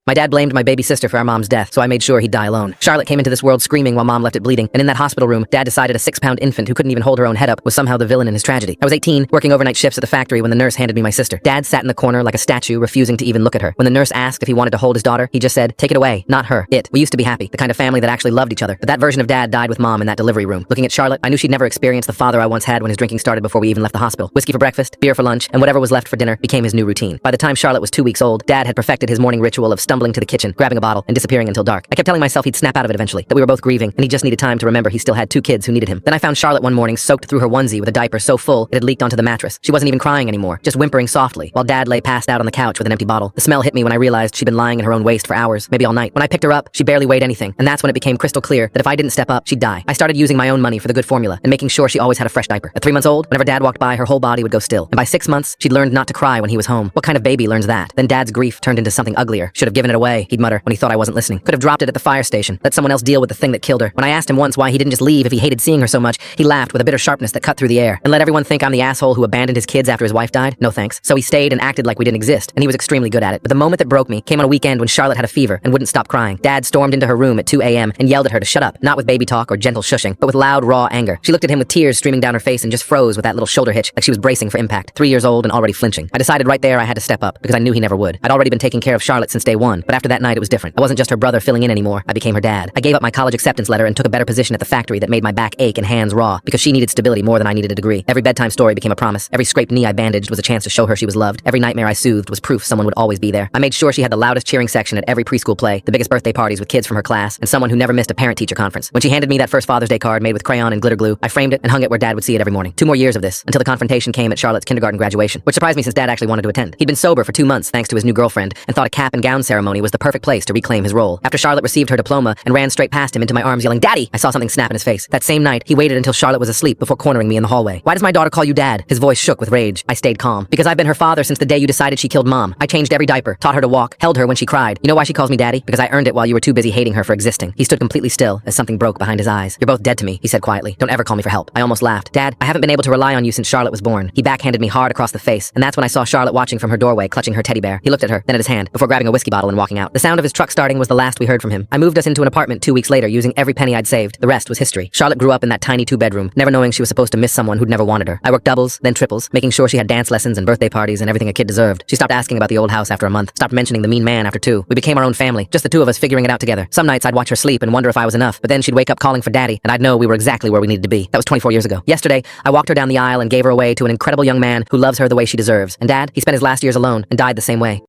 My dad blamed my baby sister for our mom's death, so I made sure he'd die alone. Charlotte came into this world screaming while mom left it bleeding, and in that hospital room, Dad decided a 6-pound infant who couldn't even hold her own head up was somehow the villain in his tragedy. I was 18, working overnight shifts at the factory when the nurse handed me my sister. Dad sat in the corner like a statue, refusing to even look at her. When the nurse asked if he wanted to hold his daughter, he just said, "Take it away, not her, it." We used to be happy, the kind of family that actually loved each other, but that version of Dad died with mom in that delivery room. Looking at Charlotte, I knew she'd never experienced the father I once had when his drinking started before we even left the hospital. Whiskey for breakfast, beer for lunch, and whatever was left for dinner became his new routine. By the time Charlotte was 2 weeks old, Dad had perfected his morning ritual of stumbling to the kitchen, grabbing a bottle, and disappearing until dark. I kept telling myself he'd snap out of it eventually, that we were both grieving, and he just needed time to remember he still had 2 kids who needed him. Then I found Charlotte one morning soaked through her onesie with a diaper so full it had leaked onto the mattress. She wasn't even crying anymore, just whimpering softly, while Dad lay passed out on the couch with an empty bottle. The smell hit me when I realized she'd been lying in her own waste for hours, maybe all night. When I picked her up, she barely weighed anything, and that's when it became crystal clear that if I didn't step up, she'd die. I started using my own money for the good formula and making sure she always had a fresh diaper. At 3 months old, whenever Dad walked by, her whole body would go still. And by 6 months, she'd learned not to cry when he was home. What kind of baby learns that? Then Dad's grief turned into something uglier. Should have given it away, he'd mutter when he thought I wasn't listening. Could have dropped it at the fire station. Let someone else deal with the thing that killed her. When I asked him once why he didn't just leave if he hated seeing her so much, he laughed with a bitter sharpness that cut through the air and let everyone think I'm the asshole who abandoned his kids after his wife died. No thanks. So he stayed and acted like we didn't exist, and he was extremely good at it. But the moment that broke me came on a weekend when Charlotte had a fever and wouldn't stop crying. Dad stormed into her room at 2 a.m. and yelled at her to shut up, not with baby talk or gentle shushing, but with loud, raw anger. She looked at him with tears streaming down her face and just froze with that little shoulder hitch, like she was bracing for impact. 3 years old and already flinching. I decided right there I had to step up, because I knew he never would. I'd already been taking care of Charlotte since day one, but after that night it was different. I wasn't just her brother filling in anymore, I became her dad. I gave up my college acceptance letter and took a better position at the factory that made my back ache and hands raw, because she needed stability more than I needed a degree. Every bedtime story became a promise. Every scraped knee I bandaged was a chance to show her she was loved. Every nightmare I soothed was proof someone would always be there. I made sure she had the loudest cheering section at every preschool play, the biggest birthday parties with kids from her class, and someone who never missed a parent-teacher conference. When she handed me that first Father's Day card made with crayon and glitter glue, I framed it and hung it where Dad would see it every morning. 2 more years of this, until the confrontation came at Charlotte's kindergarten graduation, which surprised me since Dad actually wanted to attend. He'd been sober for 2 months thanks to his new girlfriend, and thought a cap and gown ceremony was the perfect place to reclaim his role. After Charlotte received her diploma and ran straight past him into my arms yelling, "Daddy!" I saw something snap in his face. That same night, he waited until Charlotte was asleep before cornering me in the hallway. "Why does my daughter call you Dad?" His voice shook with rage. I stayed calm. "Because I've been her father since the day you decided she killed Mom. I changed every diaper, taught her to walk, held her when she cried. You know why she calls me Daddy? Because I earned it while you were too busy hating her for existing." He stood completely still as something broke behind his eyes. "You're both dead to me," he said quietly. "Don't ever call me for help." I almost laughed. "Dad, I haven't been able to rely on you since Charlotte was born." He backhanded me hard across the face, and that's when I saw Charlotte watching from her doorway, clutching her teddy bear. He looked at her, then at his hand, before grabbing a whiskey bottle and walking out. The sound of his truck starting was the last we heard from him. I moved us into an apartment 2 weeks later using every penny I'd saved. The rest was history. Charlotte grew up in that tiny 2-bedroom, never knowing she was supposed to miss someone who'd never wanted her. I worked doubles, then triples, making sure she had dance lessons and birthday parties and everything a kid deserved. She stopped asking about the old house after a month, stopped mentioning the mean man after 2. We became our own family, just the 2 of us figuring it out together. Some nights I'd watch her sleep and wonder if I was enough, but then she'd wake up calling for Daddy, and I'd know we were exactly where we needed to be. That was 24 years ago. Yesterday, I walked her down the aisle and gave her away to an incredible young man who loves her the way she deserves. And Dad, he spent his last years alone and died the same way.